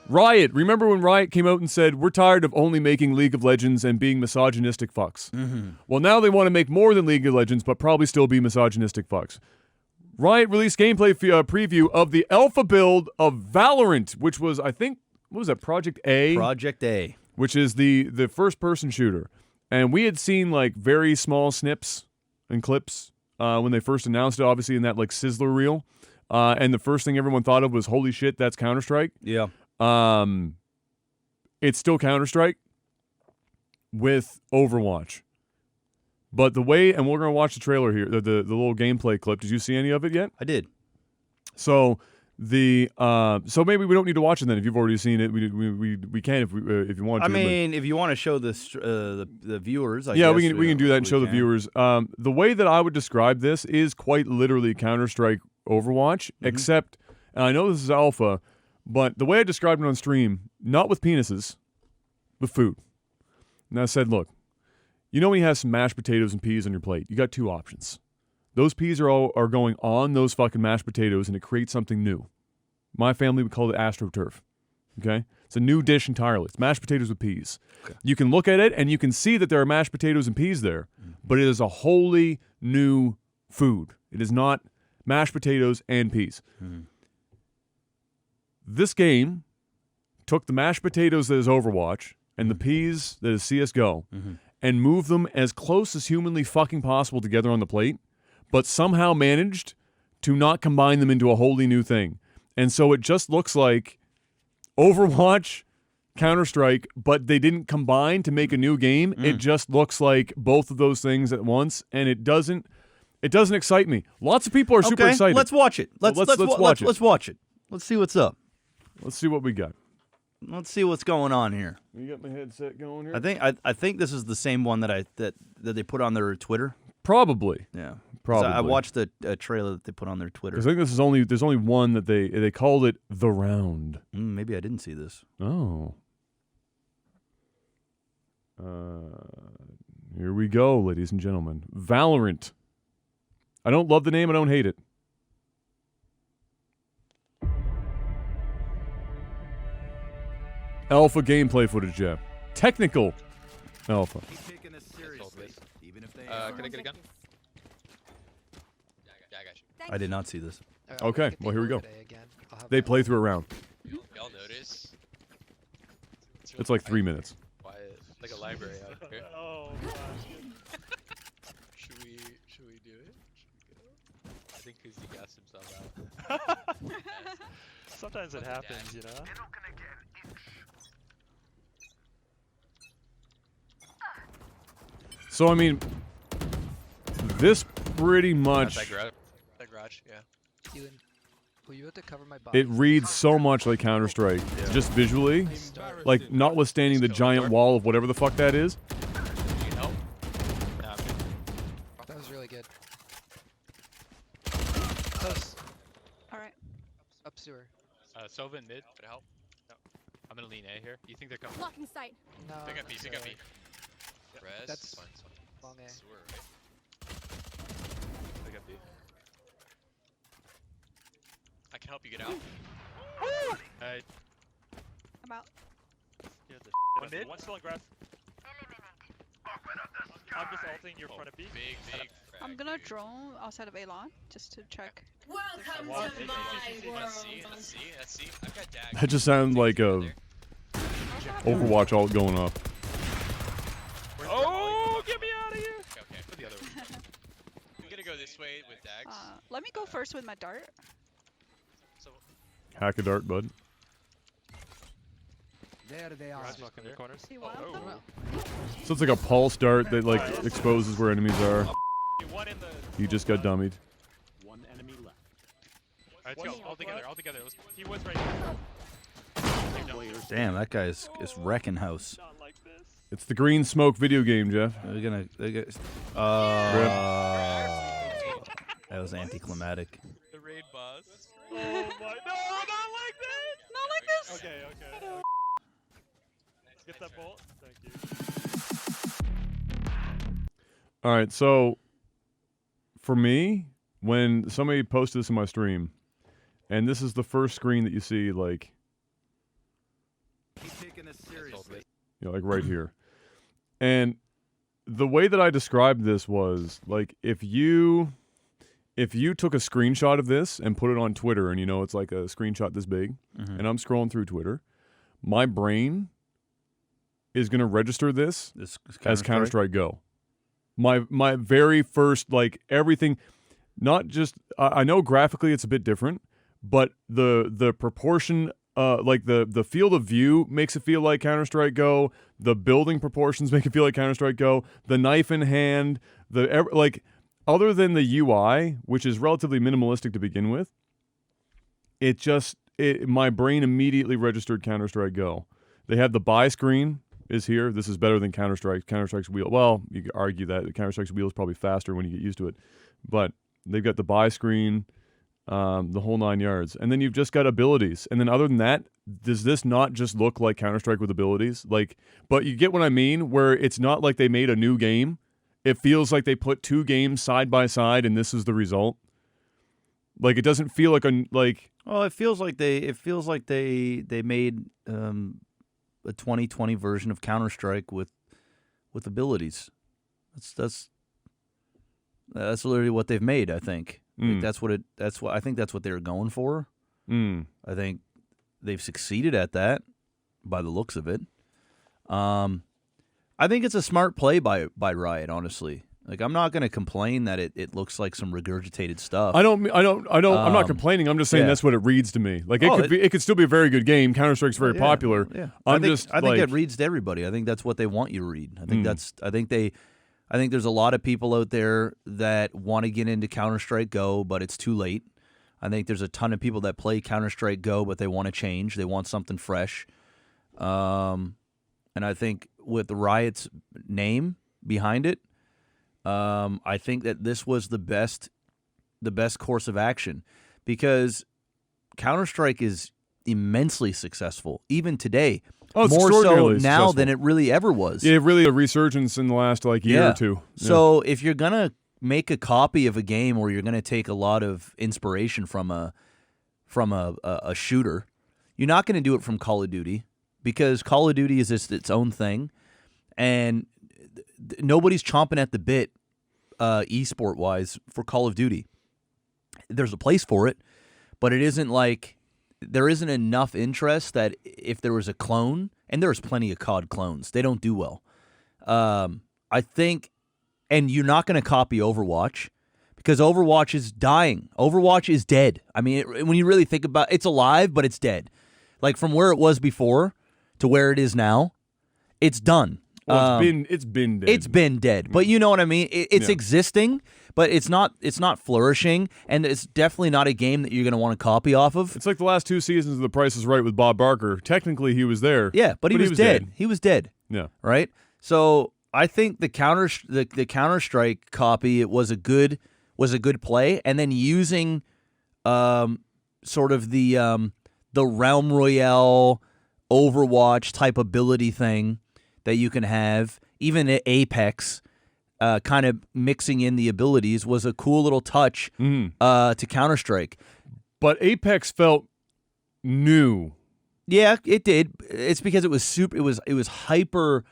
Riot. Remember when Riot came out and said, we're tired of only making League of Legends and being misogynistic fucks? Mm-hmm. Well, now they want to make more than League of Legends, but probably still be misogynistic fucks. Riot released gameplay preview of the alpha build of Valorant, which was, I think, what was that, Project A? Project A. Which is the first-person shooter. And we had seen, like, very small snips and clips when they first announced it, obviously, in that, like, Sizzler reel. And the first thing everyone thought of was, holy shit, that's Counter-Strike. Yeah. It's still Counter-Strike with Overwatch. But the way, and we're going to watch the trailer here, the little gameplay clip. Did you see any of it yet? I did. So so maybe we don't need to watch it then if you've already seen it. We can if you want to. I mean, if you want to show this the viewers, I yeah, guess, we can do that and show the viewers. The way that I would describe this is quite literally Counter-Strike Overwatch, except, and I know this is alpha, but the way I described it on stream, not with penises, with food. And I said, look, you know when you have some mashed potatoes and peas on your plate, you got two options. Those peas are going on those fucking mashed potatoes, and it creates something new. My family would call it AstroTurf. Okay? It's a new dish entirely. It's mashed potatoes with peas. Okay. You can look at it, and you can see that there are mashed potatoes and peas there, but it is a wholly new food. It is not mashed potatoes and peas. This game took the mashed potatoes that is Overwatch and the peas that is CSGO and moved them as close as humanly fucking possible together on the plate, but somehow managed to not combine them into a wholly new thing. And so it just looks like Overwatch, Counter-Strike, but they didn't combine to make a new game. It just looks like both of those things at once, and it doesn't excite me. Lots of people are super excited. Let's watch it. Let's watch it. Let's watch it. Let's see what's up. Let's see what we got. Let's see what's going on here. You got my headset going here? I think this is the same one that they put on their Twitter. Probably. Yeah. Probably. I watched the trailer that they put on their Twitter. Because I think there's only one that they called it The Round. Maybe I didn't see this. Oh. Here we go, ladies and gentlemen. Valorant. I don't love the name. I don't hate it. Alpha gameplay footage, yeah. Technical alpha. Can I get a gun? Yeah, I got you. I did not see this. Okay, well, here we go. They play through a round. Y'all notice? It's like 3 minutes. Quiet, like a library out here. Oh gosh. Should we do it? Should we go? I think Kuzi gassed himself out. Sometimes it happens, you know? So, I mean, this pretty much, That garage, yeah. Will you have to cover my body? it reads so much like Counter-Strike, just visually. Like, notwithstanding the giant wall of whatever the fuck that is. You need help? Nah, I'm good. That was really good. Close. Alright. Up sewer. Sova in mid, could I help? No. I'm gonna lean A here. You think they're coming? Blocking sight. No. Pick up B, pick up B. Res, That's it's fine, it's fine. long A. Sewer, right? Pick up B. I can help you get out. Alright. I'm out. One mid? One still in grass. I'm just ulting your front of B. Big frag, I'm gonna dude. drone outside of A-Lon just to check. Welcome Wow. to my Let's see, world. let's see, let's see. I've got daggers. That just sounds like a Overwatch alt going up. Oh, get me out of here! Okay, put the other one. I'm gonna go this way with dags. Let me go first with my dart. So, Hack a dart, bud. There they are. Garage in the corners. See one Oh, of them? So it's like a pulse dart that, like, exposes where enemies are. one in the. He just got dummied. One enemy left. Alright, let's go. All together, all together. He was right here. Damn, that guy is wrecking house. Not like this. It's the green smoke video game, Jeff. They're gonna. That was anticlimactic. the raid boss. Oh my. No, not like this! Not like this! Okay, okay. Get that bolt. Thank you. All right, so for me, when somebody posted this in my stream, and this is the first screen that you see, like, Like right here. And the way that I described this was like if you took a screenshot of this and put it on Twitter, and it's like a screenshot this big, and I'm scrolling through Twitter, my brain is going to register this as Counter-Strike Go. My very first, like, everything, not just I know graphically it's a bit different, but the proportion, like the field of view makes it feel like Counter-Strike Go. The building proportions make it feel like Counter-Strike Go. The knife in hand, other than the UI, which is relatively minimalistic to begin with, my brain immediately registered Counter-Strike Go. They have the buy screen is here. This is better than Counter-Strike. Counter-Strike's wheel. Well, you could argue that Counter-Strike's wheel is probably faster when you get used to it, but they've got the buy screen. The whole 9 yards. And then you've just got abilities. And then other than that, does this not just look like Counter-Strike with abilities? But you get what I mean, where it's not like they made a new game. It feels like they put two games side by side and this is the result. Like, it doesn't feel like Well, it feels like they made a 2020 version of Counter-Strike with abilities. That's literally what they've made, I think. I think I think that's what they were going for. I think they've succeeded at that by the looks of it. I think it's a smart play by Riot, honestly. Like, I'm not going to complain that it looks like some regurgitated stuff. I'm not complaining. I'm just saying that's what it reads to me. Like, it could still be a very good game. Counter-Strike's very popular. Yeah. I think it reads to everybody. I think that's what they want you to read. I think there's a lot of people out there that want to get into Counter-Strike Go, but it's too late. I think there's a ton of people that play Counter-Strike Go, but they want to change. They want something fresh. And I think with the Riot's name behind it, I think that this was the best course of action, because Counter-Strike is immensely successful, even today. Oh, it's more so extraordinarily now successful than it really ever was. Yeah, really a resurgence in the last year or two. Yeah. So if you're gonna make a copy of a game, or you're gonna take a lot of inspiration from a shooter, you're not gonna do it from Call of Duty, because Call of Duty is just its own thing, and nobody's chomping at the bit, esport wise, for Call of Duty. There's a place for it, but it isn't like. There isn't enough interest that if there was a clone, and there's plenty of COD clones, they don't do well. I think, and you're not going to copy Overwatch, because Overwatch is dying. Overwatch is dead. I mean, when you really think about it, it's alive, but it's dead. Like, from where it was before to where it is now, it's done. Well, it's been dead. It's been dead. But you know what I mean? It's existing, but it's not flourishing, and it's definitely not a game that you're going to want to copy off of. It's like the last two seasons of The Price is Right with Bob Barker. Technically, he was there. Yeah, but he was dead. He was dead. Yeah. Right? So I think the Counter-Strike copy, it was a good play, and then using sort of the Realm Royale Overwatch type ability thing that you can have, even at Apex, kind of mixing in the abilities, was a cool little touch to Counter-Strike. But Apex felt new. Yeah, it did. It's because it was super. It was hyper.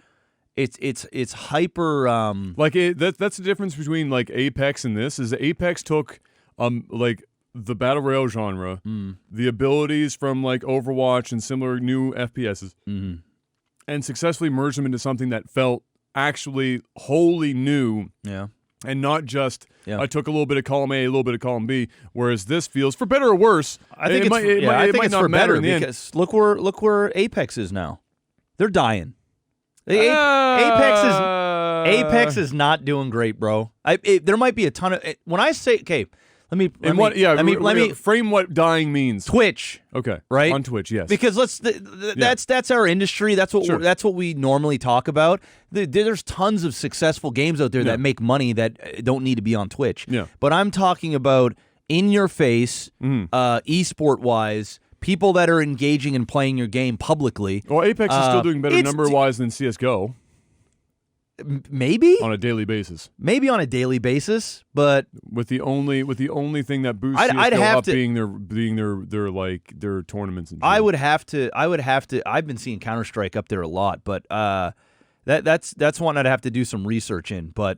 It's hyper. That's the difference between like Apex and this. Is Apex took like the battle royale genre, the abilities from like Overwatch and similar new FPSs. And successfully merged them into something that felt actually wholly new. Yeah. And not just, I took a little bit of column A, a little bit of column B, where's this feels, for better or worse, I think it's for better, because look where Apex is now. They're dying. Apex is not doing great, bro. There might be a ton of, when I say, okay, let me frame what dying means. Twitch. Okay. Right? On Twitch, yes. Because that's our industry. That's what we normally talk about. There's tons of successful games out there that make money that don't need to be on Twitch. Yeah. But I'm talking about in your face, esport wise, people that are engaging and playing your game publicly. Well, Apex is still doing better number wise than CS:GO. Maybe on a daily basis. maybe on a daily basis, but With the only thing that boosts I'd CS:GO have up to- being their tournaments and shit. I would have to. I've been seeing Counter Strike up there a lot, but that's one I'd have to do some research in. But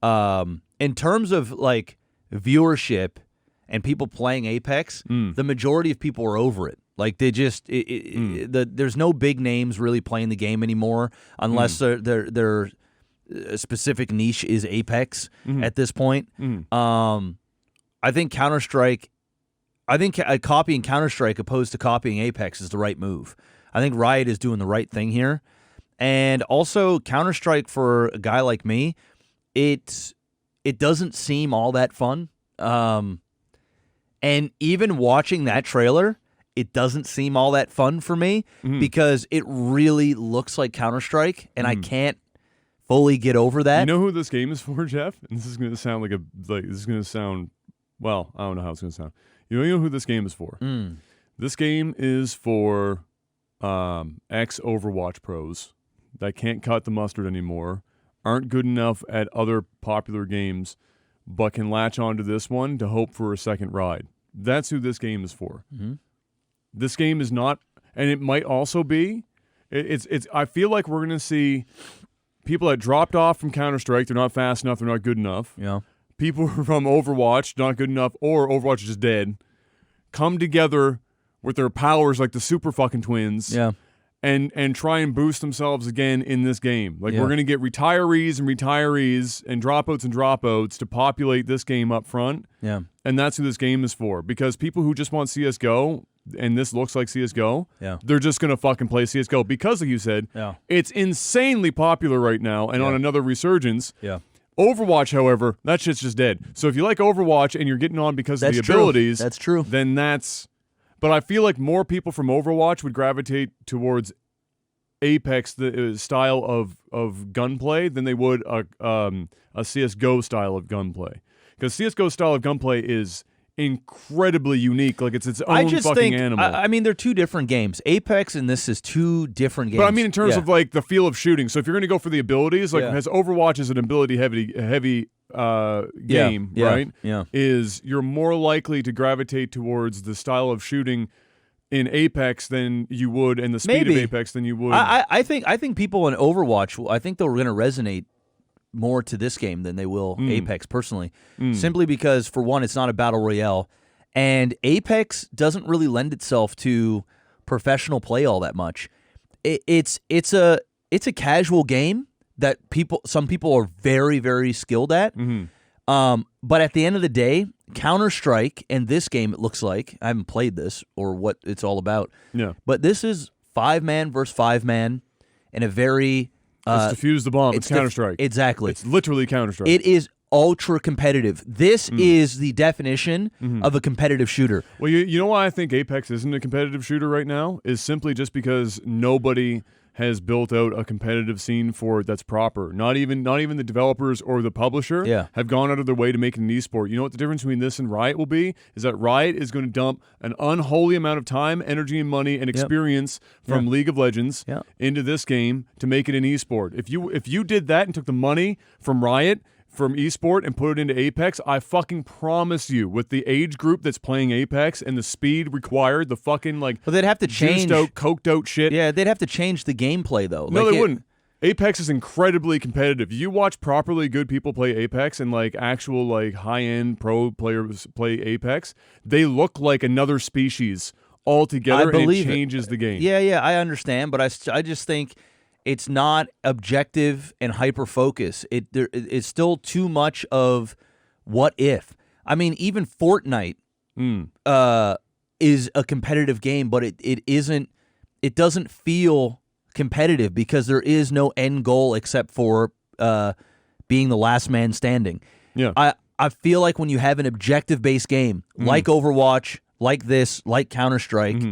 in terms of like viewership and people playing Apex, the majority of people are over it. Like they just there's no big names really playing the game anymore unless their specific niche is Apex at this point. I think Counter Strike. I think copying Counter Strike opposed to copying Apex is the right move. I think Riot is doing the right thing here, and also Counter Strike for a guy like me, it doesn't seem all that fun. And even watching that trailer, it doesn't seem all that fun for me because it really looks like Counter Strike, and I can't fully get over that. You know who this game is for, Jeff? And this is going to sound well, I don't know how it's going to sound. You know who this game is for? This game is for ex-Overwatch pros that can't cut the mustard anymore, aren't good enough at other popular games, but can latch onto this one to hope for a second ride. That's who this game is for. This game is not, and it might also be. It's. I feel like we're going to see people that dropped off from Counter-Strike. They're not fast enough. They're not good enough. Yeah. People from Overwatch, not good enough, or Overwatch is just dead, come together with their powers like the super fucking twins. Yeah. And try and boost themselves again in this game. Like, Yeah. we're going to get retirees and dropouts to populate this game up front. Yeah. And that's who this game is for. Because people who just want CSGO, and this looks like CSGO, Yeah. they're just going to fucking play CSGO. Because, like you said, Yeah. it's insanely popular right now and on another resurgence. Yeah. Overwatch, however, that shit's just dead. So if you like Overwatch and you're getting on because of the true. abilities, That's true. then that's... But I feel like more people from Overwatch would gravitate towards Apex, the style of gunplay, than they would a CSGO style of gunplay. Because CSGO style of gunplay is incredibly unique. Like, it's its own I just fucking think, animal. I mean, they're two different games. Apex and this is two different games. But I mean in terms Yeah. of, like, the feel of shooting. So if you're going to go for the abilities, like, Yeah. as Overwatch is an ability-heavy game, yeah, right? yeah. Is you're more likely to gravitate towards the style of shooting in Apex than you would, and the speed Maybe. of Apex than you would. I think people in Overwatch, I think they're going to resonate more to this game than they will Apex personally. Simply because, for one, it's not a battle royale, and Apex doesn't really lend itself to professional play all that much. It's a casual game that some people are very, very skilled at. But at the end of the day, Counter-Strike and this game, it looks like, I haven't played this or what it's all about, Yeah. but this is 5-man versus 5-man in a very... It's defuse the bomb. It's Counter-Strike. Exactly. It's literally Counter-Strike. It is ultra competitive. This is the definition of a competitive shooter. Well, you know why I think Apex isn't a competitive shooter right now? Is simply just because nobody has built out a competitive scene for it that's proper. Not even the developers or the publisher have gone out of their way to make it an esport. You know what the difference between this and Riot will be? Is that Riot is going to dump an unholy amount of time, energy, and money and experience from League of Legends into this game to make it an esport. If you did that and took the money from Riot, from esport, and put it into Apex, I fucking promise you, with the age group that's playing Apex and the speed required, the fucking, like, But they'd have to change. juiced out, coked out shit. Yeah, they'd have to change the gameplay though. No, Like they wouldn't. Apex is incredibly competitive. You watch properly good people play Apex and, like, actual, like, high-end pro players play Apex, they look like another species altogether, and it changes the game. Yeah, I understand, but I just think it's not objective and hyper-focus. It's still too much of what if. I mean, even Fortnite is a competitive game, but it isn't. It doesn't feel competitive because there is no end goal except for being the last man standing. Yeah. I feel like when you have an objective-based game like Overwatch, like this, like Counter-Strike,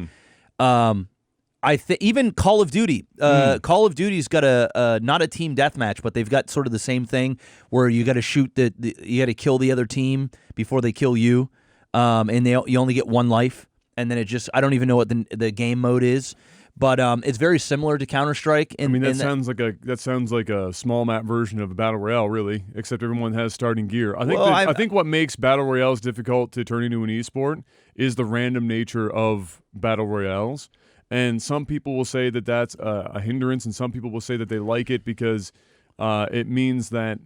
even Call of Duty. Call of Duty's got a not a team deathmatch, but they've got sort of the same thing where you got to shoot you got to kill the other team before they kill you, and you only get one life, and then it just I don't even know what the game mode is, But it's very similar to Counter-Strike. I mean, that sounds like a small map version of a battle royale, really. Except everyone has starting gear. I think what makes battle royales difficult to turn into an esport is the random nature of battle royales. And some people will say that that's a hindrance, and some people will say that they like it because it means that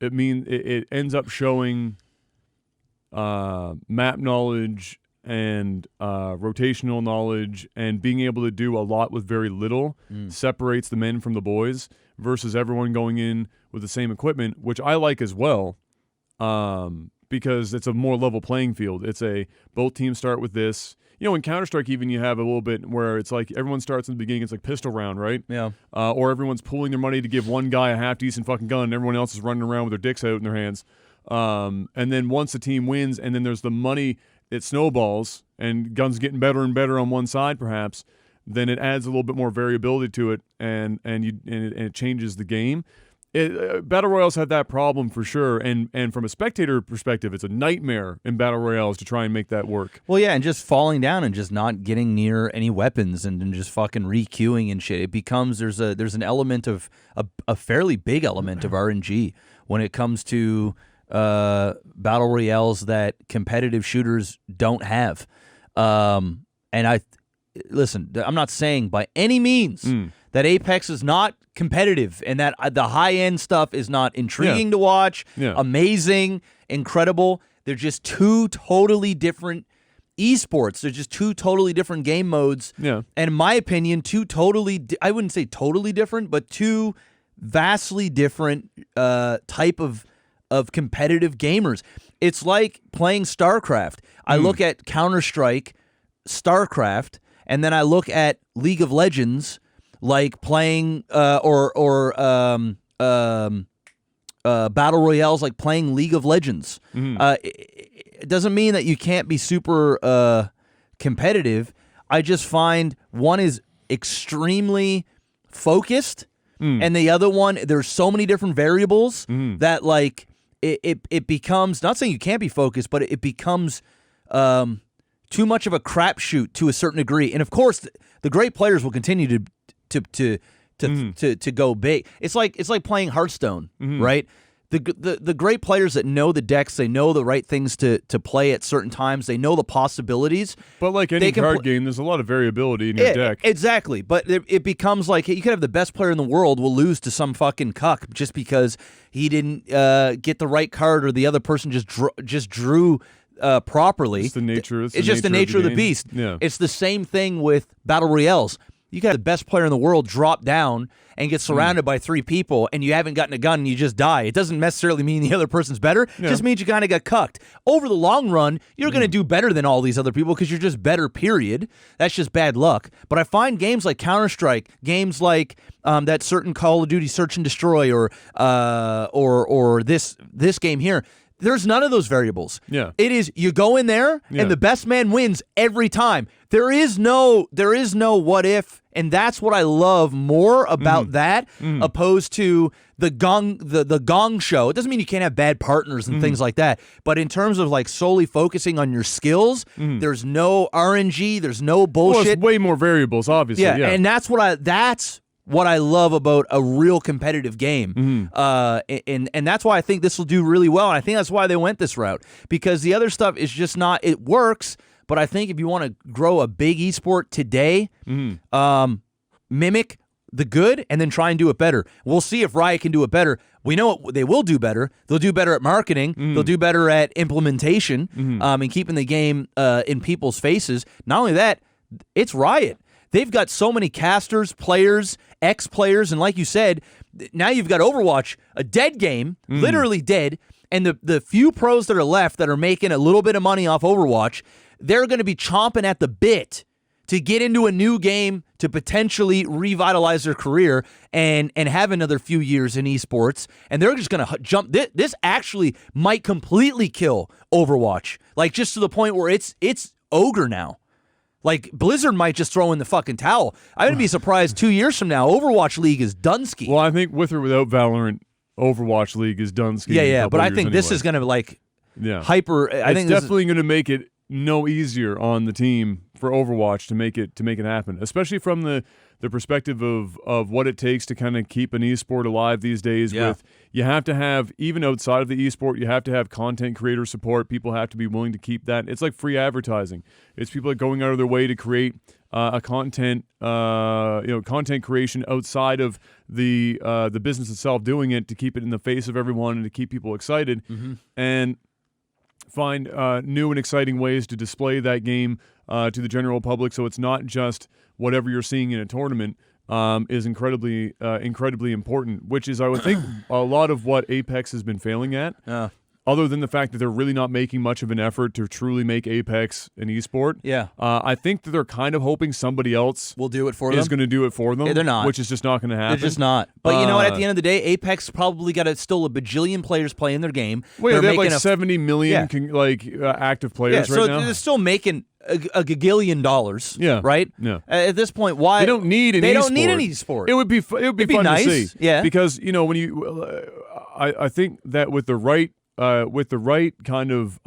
it ends up showing map knowledge and rotational knowledge, and being able to do a lot with very little separates the men from the boys versus everyone going in with the same equipment, which I like as well, because it's a more level playing field. It's both teams start with this. You know, in Counter-Strike even you have a little bit where it's like everyone starts in the beginning, it's like pistol round, right? Yeah. Or everyone's pooling their money to give one guy a half-decent fucking gun and everyone else is running around with their dicks out in their hands. And then once the team wins and then there's the money, it snowballs, and guns getting better and better on one side, perhaps, then it adds a little bit more variability to it, and it changes the game. Battle Royales have that problem for sure, and from a spectator perspective, it's a nightmare in Battle Royales to try and make that work. Well, yeah, and just falling down and just not getting near any weapons and just fucking re-queuing and shit. It becomes there's an element of a fairly big element of RNG when it comes to battle royales that competitive shooters don't have. And listen, I'm not saying by any means that Apex is not competitive and that the high-end stuff is not intriguing to watch, amazing, incredible. They're just two totally different esports. They're just two totally different game modes. Yeah. And in my opinion, I wouldn't say totally different, but two vastly different type of competitive gamers. It's like playing StarCraft. I look at Counter-Strike, StarCraft, and then I look at League of Legends like playing battle royales like playing League of Legends. It doesn't mean that you can't be super competitive. I just find one is extremely focused, and the other one, there's so many different variables that like it becomes, not saying you can't be focused, but it becomes too much of a crapshoot to a certain degree. And of course, the great players will continue to go big. It's like playing Hearthstone, right? The great players that know the decks, they know the right things to play at certain times, they know the possibilities. But like any card game, there's a lot of variability in your deck. Exactly. But it becomes like you could have the best player in the world will lose to some fucking cuck just because he didn't get the right card or the other person just drew properly. It's the nature. It's just the nature of the beast. Yeah. It's the same thing with battle royales. You got the best player in the world drop down and get surrounded by three people, and you haven't gotten a gun and you just die. It doesn't necessarily mean the other person's better. It just means you kind of got cucked. Over the long run, you're going to do better than all these other people because you're just better, period. That's just bad luck. But I find games like Counter-Strike, games like that certain Call of Duty Search and Destroy or this game here, there's none of those variables. Yeah. It is you go in there and the best man wins every time. There is no what if, and that's what I love more about that opposed to the gong show. It doesn't mean you can't have bad partners and things like that, but in terms of like solely focusing on your skills, there's no RNG, there's no bullshit. Well, it's way more variables, obviously. Yeah. And that's what I love about a real competitive game. And that's why I think this will do really well. And I think that's why they went this route, because the other stuff is just not, it works. But I think if you want to grow a big esport today, mimic the good and then try and do it better. We'll see if Riot can do it better. We know they will do better. They'll do better at marketing. They'll do better at implementation and keeping the game in people's faces. Not only that, it's Riot. They've got so many casters, players, ex-players, and like you said, now you've got Overwatch, a dead game, literally dead, and the few pros that are left that are making a little bit of money off Overwatch, they're going to be chomping at the bit to get into a new game to potentially revitalize their career and have another few years in esports, and they're just going to jump. This actually might completely kill Overwatch, like just to the point where it's ogre now. Like, Blizzard might just throw in the fucking towel. I wouldn't be surprised 2 years from now, Overwatch League is Dunsky. Well, I think with or without Valorant, Overwatch League is Dunsky. Yeah, but I think this is going to, like, hyper... I it's think definitely going to make it no easier on the team for Overwatch to make it happen, especially from the perspective of what it takes to kind of keep an esport alive these days. Yeah. With you have to have, even outside of the esport, you have to have content creator support. People have to be willing to keep that. It's like free advertising. It's people that are going out of their way to create a content creation outside of the business itself, doing it to keep it in the face of everyone and to keep people excited, and find new and exciting ways to display that game to the general public. So it's not just whatever you're seeing in a tournament. Is incredibly important, which is, I would think, a lot of what Apex has been failing at. Other than the fact that they're really not making much of an effort to truly make Apex an esport. Yeah. I think that they're kind of hoping somebody else We'll do it for is them. going to do it for them. Yeah, they're not. Which is just not going to happen. They're just not. But you know what? At the end of the day, Apex probably got still a bajillion players playing their game. Wait, They're they have like making 70 million active players right so now. they're still making a gagillion dollars. Yeah. Right. Yeah. At this point, why They don't need an They esport. don't need an esport. It would be fun nice, to see. yeah. Because when you, I think that with the right kind of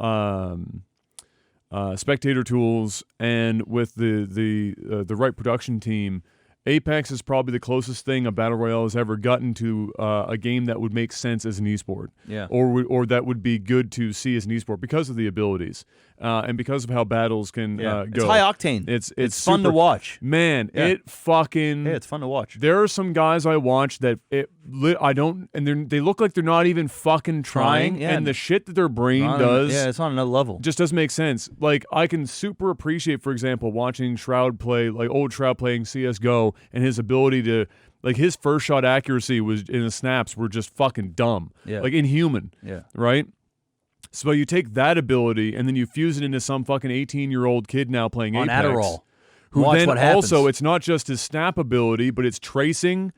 spectator tools and with the right production team, Apex is probably the closest thing a battle royale has ever gotten to a game that would make sense as an esport, or that would be good to see as an esport because of the abilities and because of how battles can go. It's high octane. It's fun to super- watch. Man, Yeah. it fucking. Yeah, it's fun to watch. There are some guys I watch that they look like they're not even fucking trying, yeah. and the shit that their brain Yeah, does it's on another level. just doesn't make sense. Like, I can super appreciate, for example, watching Shroud play, like old Shroud playing CSGO, and his ability to, like, his first shot accuracy was in the snaps were just fucking dumb, like inhuman, right? So you take that ability and then you fuse it into some fucking 18-year-old kid now playing On Apex. Adderall. Who Watch then what happens. also, it's not just his snap ability, but it's tracing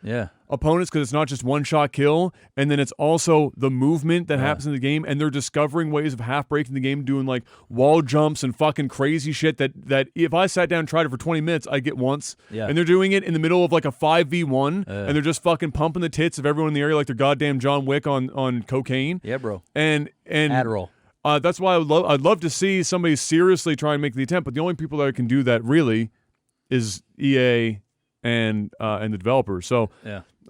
opponents, because it's not just one-shot kill, and then it's also the movement that happens in the game, and they're discovering ways of half-breaking the game, doing, like, wall jumps and fucking crazy shit that if I sat down and tried it for 20 minutes, I'd get once. Yeah. And they're doing it in the middle of, like, a 5v1, and they're just fucking pumping the tits of everyone in the area like they're goddamn John Wick on cocaine. Yeah, bro. And Adderall. that's why I'd love to see somebody seriously try and make the attempt, but the only people that can do that really is EA and the developers. So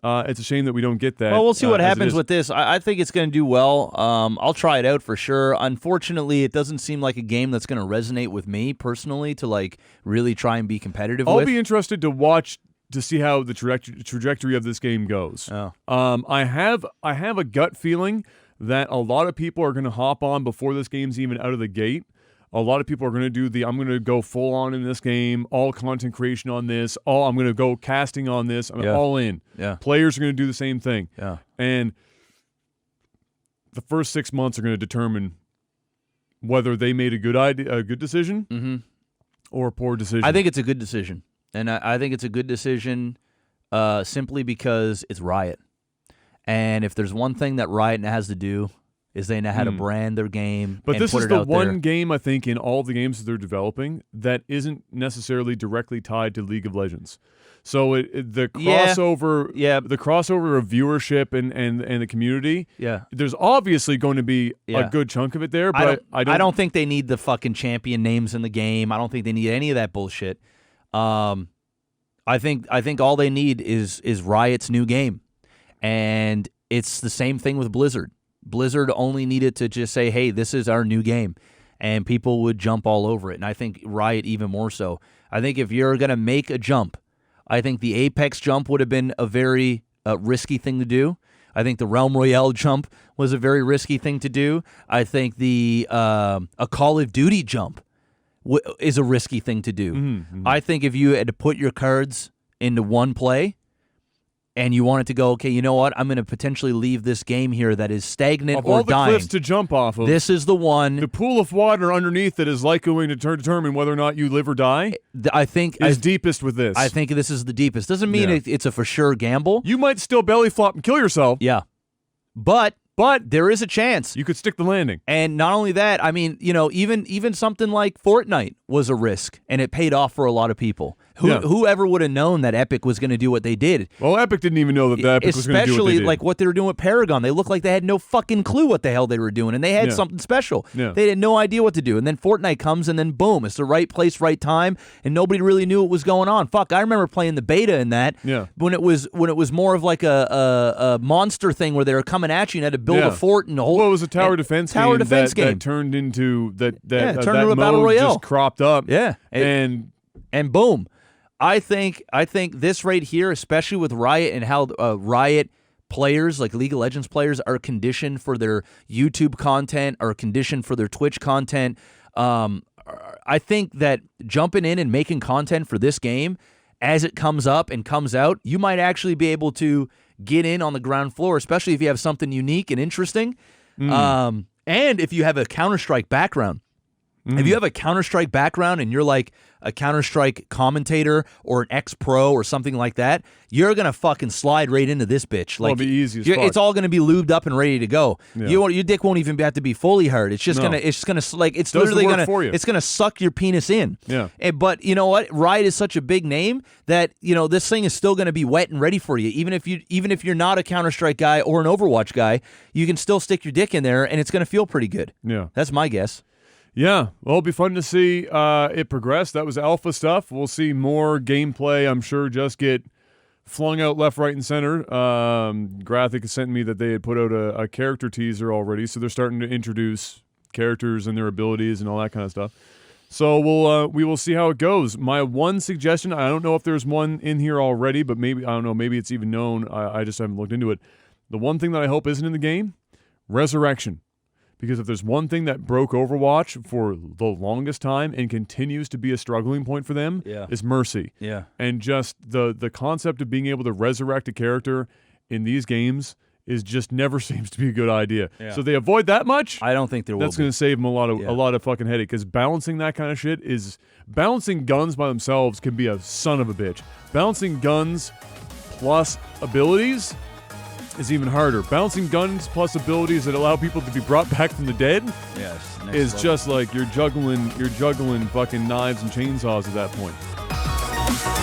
it's a shame that we don't get that. Well, we'll see what as it happens is. with this. I think it's going to do well. I'll try it out for sure. Unfortunately, it doesn't seem like a game that's going to resonate with me personally to, like, really try and be competitive I'll with. be interested to watch to see how the trajectory of this game goes. I have a gut feeling that a lot of people are going to hop on before this game's even out of the gate. A lot of people are going to do I'm going to go full on in this game, all content creation on this, I'm going to go casting on this, I'm all in. Yeah. Players are going to do the same thing. Yeah. And the first 6 months are going to determine whether they made a good decision or a poor decision. I think it's a good decision. And I think it's a good decision simply because it's Riot. And if there's one thing that Riot has to do is they know how to brand their game But and this put is it the out one there. game, I think, in all the games that they're developing that isn't necessarily directly tied to League of Legends. So the crossover, the crossover of viewership and the community, there's obviously going to be a good chunk of it there. But I don't think they need the fucking champion names in the game. I don't think they need any of that bullshit. I think all they need is Riot's new game, and it's the same thing with Blizzard. Blizzard only needed to just say, hey, this is our new game, and people would jump all over it. And I think Riot even more so. I think if you're going to make a jump, I think the Apex jump would have been a very risky thing to do. I think the Realm Royale jump was a very risky thing to do. I think the a Call of Duty jump is a risky thing to do. I think if you had to put your cards into one play, and you wanted to go, okay, you know what? I'm going to potentially leave this game here that is stagnant of or all the dying. cliffs to jump off of, This is the one. the pool of water underneath that is likely going to determine whether or not you live or die I think is deepest with this. I think this is the deepest. Doesn't mean Yeah. it's a for sure gamble. You might still belly flop and kill yourself, Yeah, but there is a chance. you could stick the landing. And not only that, I mean, you know, even something like Fortnite was a risk, and it paid off for a lot of people. Yeah. Whoever would have known that Epic was going to do what they did? Well, Epic didn't even know that Epic was going to do what they Especially did. like what they were doing with Paragon. They looked like they had no fucking clue what the hell they were doing, and they had Yeah. something special. Yeah. They had no idea what to do. And then Fortnite comes, and then boom, it's the right place, right time, and nobody really knew what was going on. Fuck, I remember playing the beta in that Yeah. when it was more of like a monster thing where they were coming at you and had to build Yeah. a fort and a whole. Well, it was a tower defense tower game, defense game. that turned into that Yeah, it that turned that into a battle mode royale. just cropped up. Yeah. and Boom. I think this right here, especially with Riot and how Riot players, like League of Legends players, are conditioned for their YouTube content, are conditioned for their Twitch content. I think that jumping in and making content for this game as it comes up and comes out, you might actually be able to get in on the ground floor, especially if you have something unique and interesting. And if you have a Counter-Strike background. If you have a Counter-Strike background and you're like a Counter-Strike commentator or an ex-pro or something like that, you're going to fucking slide right into this bitch. Well, Like, it'll be easy as it's fuck. all going to be lubed up and ready to go. Yeah. Your dick won't even have to be fully hard. It's just No. it's Does the literally work going for you. to, it's going to suck your penis in. Yeah. But you know what? Riot is such a big name that, this thing is still going to be wet and ready for you. Even if you're not a Counter-Strike guy or an Overwatch guy, you can still stick your dick in there and it's going to feel pretty good. yeah. That's my guess. Yeah, well, it'll be fun to see it progress. That was alpha stuff. We'll see more gameplay, I'm sure, just get flung out left, right, and center. Graphic has sent me that they had put out a character teaser already, so they're starting to introduce characters and their abilities and all that kind of stuff. So we will see how it goes. My one suggestion, I don't know if there's one in here already, but maybe, I don't know, maybe it's even known. I just haven't looked into it. The one thing that I hope isn't in the game, resurrection. Because if there's one thing that broke Overwatch for the longest time and continues to be a struggling point for them, Yeah. is mercy. Yeah. And just the concept of being able to resurrect a character in these games is just never seems to be a good idea. Yeah. So they avoid that much. I don't think there will That's be. going to save them a lot Yeah. of fucking headache. Because balancing that kind of shit is balancing guns by themselves can be a son of a bitch. Balancing guns plus abilities is even harder. Balancing guns plus abilities that allow people to be brought back from the dead Yes. is just like you're juggling fucking knives and chainsaws at that point.